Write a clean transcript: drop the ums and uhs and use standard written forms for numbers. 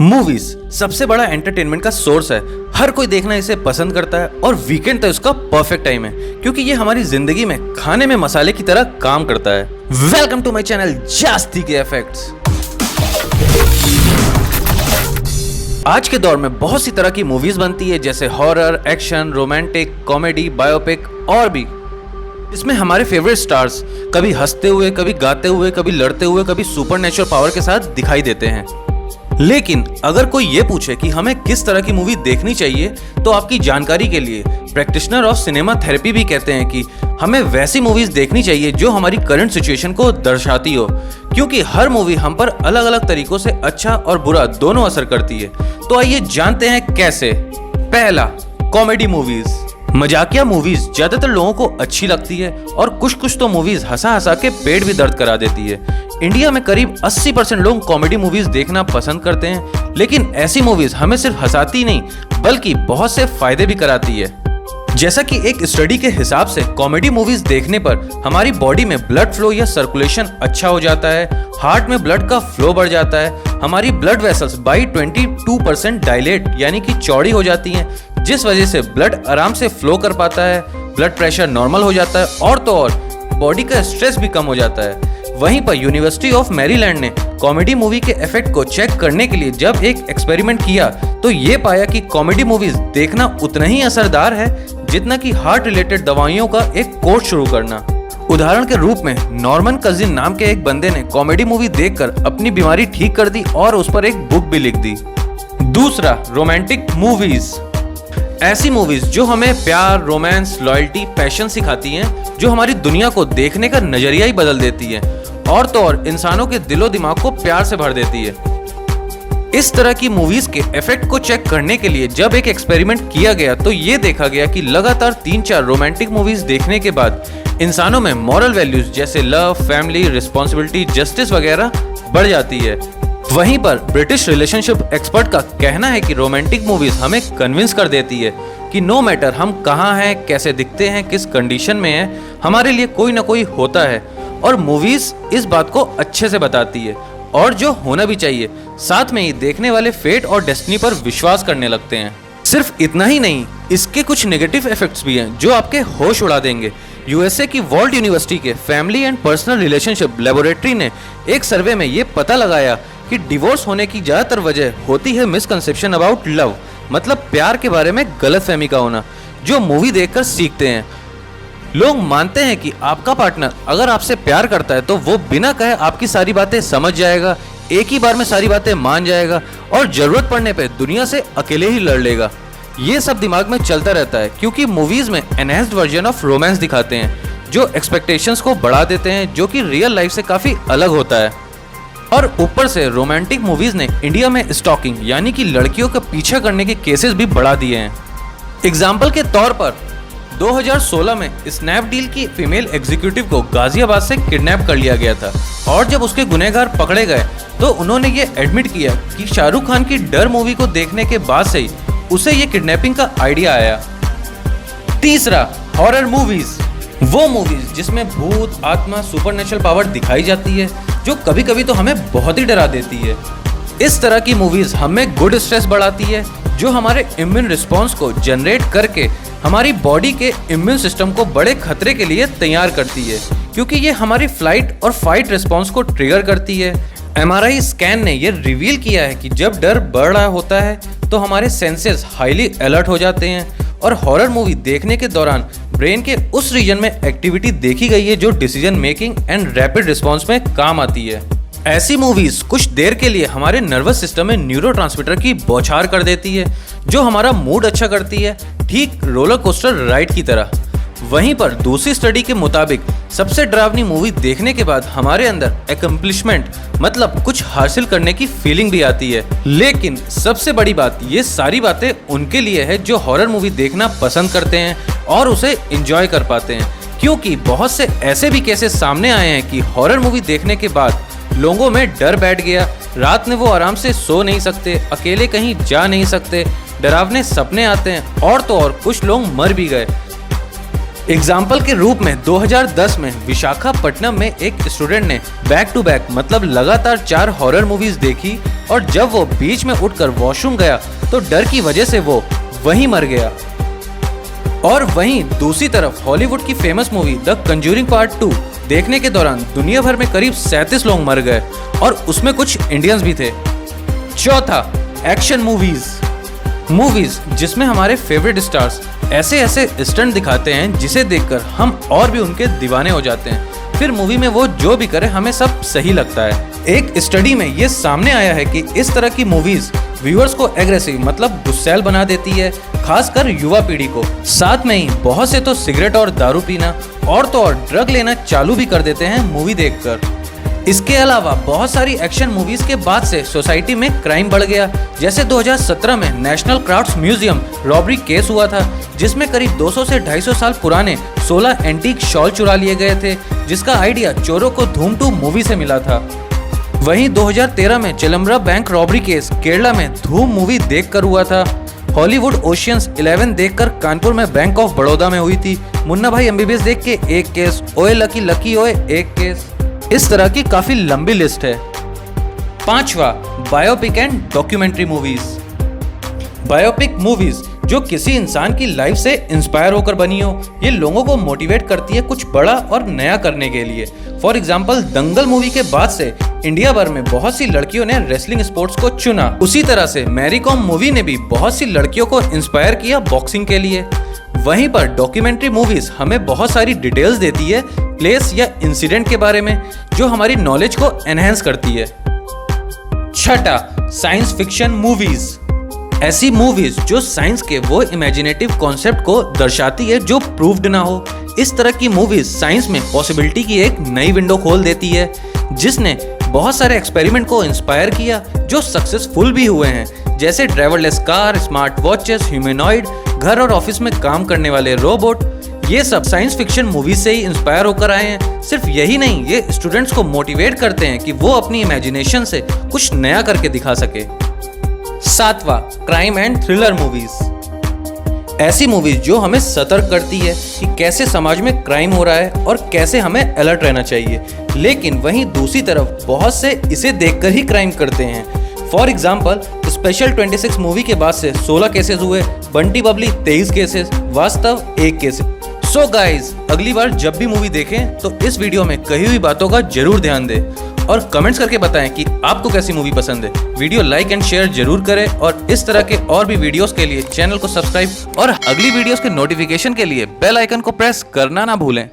Movies सबसे बड़ा entertainment का सोर्स है। हर कोई देखना इसे पसंद करता है और वीकेंड तो इसका परफेक्ट टाइम है क्योंकि ये हमारी जिंदगी में खाने में मसाले की तरह काम करता है। वेलकम टू माय चैनल जास्ती के इफेक्ट्स। आज के दौर में बहुत सी तरह की मूवीज बनती है जैसे horror, action, romantic, comedy, biopic और भी। इसमें हमारे फेवरेट स्टार्स कभी हंसते हुए, कभी गाते हुए, कभी लड़ते हुए, कभी सुपरनेचुरल पावर के साथ दिखाई देते हैं। लेकिन अगर कोई ये पूछे कि हमें किस तरह की मूवी देखनी चाहिए तो आपकी जानकारी के लिए प्रैक्टिशनर ऑफ सिनेमा थेरेपी भी कहते हैं कि हमें वैसी मूवीज देखनी चाहिए जो हमारी करंट सिचुएशन को दर्शाती हो, क्योंकि हर मूवी हम पर अलग अलग तरीकों से अच्छा और बुरा दोनों असर करती है। तो आइए जानते हैं कैसे। पहला, कॉमेडी मूवीज। मजाकिया मूवीज ज्यादातर लोगों को अच्छी लगती है और कुछ तो मूवीज हंसा हंसा के पेट भी दर्द करा देती है। इंडिया में करीब 80% लोग कॉमेडी मूवीज देखना पसंद करते हैं, लेकिन ऐसी मूवीज हमें सिर्फ हंसाती नहीं बल्कि बहुत से फायदे भी कराती है। जैसा कि एक स्टडी के हिसाब से कॉमेडी मूवीज देखने पर हमारी बॉडी में ब्लड फ्लो या सर्कुलेशन अच्छा हो जाता है, हार्ट में ब्लड का फ्लो बढ़ जाता है, हमारी ब्लड वेसल्स बाई 22% डायलेट यानी कि चौड़ी हो जाती हैं, जिस वजह से ब्लड आराम से फ्लो कर पाता है, ब्लड प्रेशर नॉर्मल हो जाता है और तो और बॉडी का स्ट्रेस भी कम हो जाता है। वहीं पर यूनिवर्सिटी ऑफ मैरीलैंड ने कॉमेडी मूवी के इफेक्ट को चेक करने के लिए जब एक एक्सपेरिमेंट किया तो ये पाया कि कॉमेडी मूवीज देखना उतना ही असरदार है जितना कि हार्ट रिलेटेड दवाइयों का एक कोर्स शुरू करना। उदाहरण के रूप में नॉर्मन कजिन नाम के एक बंदे ने कॉमेडी मूवी देखकर अपनी बीमारी ठीक कर दी और उस पर एक बुक भी लिख दी। दूसरा, रोमांटिक मूवीज। ऐसी मूवीज जो हमें प्यार, रोमांस, लॉयल्टी, पैशन सिखाती हैं, जो हमारी दुनिया को देखने का नजरिया ही बदल देती है और तो और इंसानों के दिलो दिमाग को प्यार से भर देती है। इस तरह की मूवीज के इफेक्ट को चेक करने के लिए जब एक एक्सपेरिमेंट किया गया तो ये देखा गया कि लगातार 3-4 रोमांटिक मूवीज देखने के बाद इंसानों में मॉरल वैल्यूज जैसे लव, फैमिली, रिस्पॉन्सिबिलिटी, जस्टिस वगैरह बढ़ जाती है। वहीं पर ब्रिटिश रिलेशनशिप एक्सपर्ट का कहना है कि रोमांटिक मूवीज हमें कन्विंस कर देती है कि नो मैटर हम कहाँ हैं, कैसे दिखते हैं, किस कंडीशन में हैं, हमारे लिए कोई ना कोई होता है और मूवीज इस बात को अच्छे से बताती है और जो होना भी चाहिए। साथ में ही देखने वाले फेट और डेस्टिनी पर विश्वास करने लगते हैं। सिर्फ इतना ही नहीं, इसके कुछ नेगेटिव इफेक्ट्स भी हैं जो आपके होश उड़ा देंगे। यूएसए की वर्ल्ड यूनिवर्सिटी के family and personal relationship laboratory ने एक सर्वे में ये पता लगाया कि डिवोर्स होने की ज्यादातर वजह होती है मिसकंसेप्शन अबाउट लव, मतलब प्यार के बारे में गलतफहमी का होना, जो मूवी देखकर सीखते हैं। लोग मानते हैं कि आपका पार्टनर अगर आपसे प्यार करता है तो वो बिना कहे आपकी सारी बातें समझ जाएगा, एक ही बार में सारी बातें मान जाएगा और जरूरत पड़ने पे दुनिया से अकेले ही लड़ लेगा। ये सब दिमाग में चलता रहता है क्योंकि मूवीज में एनहेंस्ड वर्जन ऑफ रोमांस दिखाते हैं जो एक्सपेक्टेशंस को बढ़ा देते हैं, जो कि रियल लाइफ से काफी अलग होता है। और ऊपर से रोमांटिक मूवीज ने इंडिया में स्टॉकिंग यानी कि लड़कियों का पीछा करने के केसेस भी बढ़ा दिए हैं। एग्जाम्पल के तौर पर 2016 में स्नैपडील की फीमेल एग्जीक्यूटिव को गाजियाबाद से किडनैप कर लिया गया था और जब उसके गुनहगार पकड़े गए तो उन्होंने ये एडमिट किया कि शाहरुख खान की डर मूवी को देखने के बाद से ही उसे ये किडनैपिंग का आइडिया आया। तीसरा, हॉरर मूवीज। वो मूवीज जिसमें भूत, आत्मा, सुपरनेचुरल पावर दिखाई जाती है जो कभी कभी तो हमें बहुत ही डरा देती है। इस तरह की मूवीज हमें गुड स्ट्रेस बढ़ाती है जो हमारे इम्यून रिस्पॉन्स को जनरेट करके हमारी बॉडी के इम्यून सिस्टम को बड़े खतरे के लिए तैयार करती है, क्योंकि ये हमारी फ्लाइट और फाइट रिस्पॉन्स को ट्रिगर करती है। एमआरआई स्कैन ने ये रिवील किया है कि जब डर बढ़ रहा होता है तो हमारे सेंसेस हाईली अलर्ट हो जाते हैं और हॉरर मूवी देखने के दौरान ब्रेन के उस रीजन में एक्टिविटी देखी गई है जो decision making and rapid response में काम आती है। ऐसी मूवीज कुछ देर के लिए हमारे नर्वस सिस्टम में न्यूरोट्रांसमीटर की बौछार कर देती है जो हमारा मूड अच्छा करती है, ठीक रोलर कोस्टर राइड की तरह। वहीं पर दूसरी स्टडी के मुताबिक सबसे डरावनी मूवी देखने के बाद हमारे अंदर एकम्प्लिशमेंट मतलब कुछ हासिल करने की फीलिंग भी आती है। लेकिन सबसे बड़ी बात, ये सारी बातें उनके लिए है जो हॉरर मूवी देखना पसंद करते हैं और उसे एंजॉय कर पाते हैं, क्योंकि बहुत से ऐसे भी केसेस सामने आए हैं कि हॉरर मूवी देखने के बाद लोगों में डर बैठ गया, रात में वो आराम से सो नहीं सकते, अकेले कहीं जा नहीं सकते, डरावने सपने आते हैं और तो और कुछ लोग मर भी गए। एग्जाम्पल के रूप में 2010 में विशाखापट्टनम में एक स्टूडेंट ने बैक टू बैक मतलब लगातार 4 हॉरर मूवीज देखी और जब वो बीच में उठकर वॉशरूम गया तो डर की वजह से वो वहीं मर गया। और वहीं दूसरी तरफ हॉलीवुड की famous movie the Conjuring part 2 देखने के दौरान दुनिया भर में करीब 37 लोग मर गए और उसमें कुछ इंडियंस भी थे। चौथा, एक्शन मूवीज जिसमें हमारे फेवरेट स्टार्स ऐसे स्टंट दिखाते हैं जिसे देखकर हम और भी उनके दीवाने हो जाते हैं। फिर मूवी में वो जो भी करे हमें सब सही लगता है। एक स्टडी में ये सामने आया है कि इस तरह की मूवीज व्यूअर्स को एग्रेसिव मतलब गुस्सैल बना देती है, खासकर युवा पीढ़ी को। साथ में ही बहुत से तो सिगरेट और दारू पीना और तो और ड्रग लेना चालू भी कर देते हैं मूवी देखकर। इसके अलावा बहुत सारी एक्शन मूवीज के बाद से सोसाइटी में क्राइम बढ़ गया। जैसे 2017 में national crafts museum robbery case हुआ था जिसमें करीब 200 से 250 साल पुराने 16 एंटीक शॉल चुरा लिए गए थे, जिसका आइडिया चोरों को धूम 2 मूवी से मिला था। वहीं 2013 में Chidambaram bank robbery case Kerala में धूम मूवी देखकर हुआ था। हॉलीवुड ओशियंस 11 देखकर कानपुर में बैंक ऑफ बड़ौदा में हुई थी। मुन्ना भाई MBBS देख के एक केस, ओए लकी लकी ओए एक केस। इस तरह की काफी लंबी लिस्ट है। पांचवा, biopic and documentary movies. Biopic movies जो किसी इंसान की लाइफ से इंस्पायर होकर बनी हो, ये लोगों को मोटिवेट करती है कुछ बड़ा और नया करने के लिए। फॉर एग्जाम्पल दंगल मूवी के बाद से इंडिया भर में बहुत सी लड़कियों ने रेसलिंग स्पोर्ट्स को चुना। उसी तरह से मैरी कॉम मूवी ने भी बहुत सी लड़कियों को इंस्पायर किया बॉक्सिंग के लिए। वहीं पर डॉक्यूमेंट्री मूवीज हमें बहुत सारी डिटेल्स देती है प्लेस या इंसिडेंट के बारे में, जो हमारी नॉलेज को एनहेंस करती है। छठा, साइंस फिक्शन मूवीज। ऐसी मूवीज जो साइंस के वो इमेजिनेटिव कॉन्सेप्ट को दर्शाती है जो प्रूव्ड ना हो। इस तरह की मूवीज साइंस में पॉसिबिलिटी की एक नई विंडो खोल देती है, जिसने बहुत सारे एक्सपेरिमेंट को इंस्पायर किया जो सक्सेसफुल भी हुए हैं। जैसे driverless car, smart watches, humanoid, घर और ऑफिस में काम करने वाले रोबोट, ये सब साइंस फिक्शन मूवीज से ही इंस्पायर होकर आए हैं। सिर्फ यही नहीं, ये स्टूडेंट्स को मोटिवेट करते हैं कि वो अपनी इमेजिनेशन से कुछ नया करके दिखा सके। सातवां, क्राइम एंड थ्रिलर मूवीज। ऐसी मूवीज जो हमें सतर्क करती है कि कैसे समाज में क्राइम हो रहा है और कैसे हमें अलर्ट रहना चाहिए, लेकिन वहीं दूसरी तरफ बहुत से इसे देखकर ही क्राइम करते हैं। फॉर एग्जाम्पल स्पेशल 26 मूवी के बाद से 16 केसेस हुए, बंटी बबली 23 केसेस, वास्तव 1 केस। सो गाइज, अगली बार जब भी मूवी देखें तो इस वीडियो में कही हुई बातों का जरूर ध्यान दें और कमेंट्स करके बताएं कि आपको कैसी मूवी पसंद है। वीडियो लाइक एंड शेयर जरूर करें और इस तरह के और भी वीडियोस के लिए चैनल को सब्सक्राइब और अगली वीडियोस के नोटिफिकेशन के लिए बेल आइकन को प्रेस करना ना भूलें।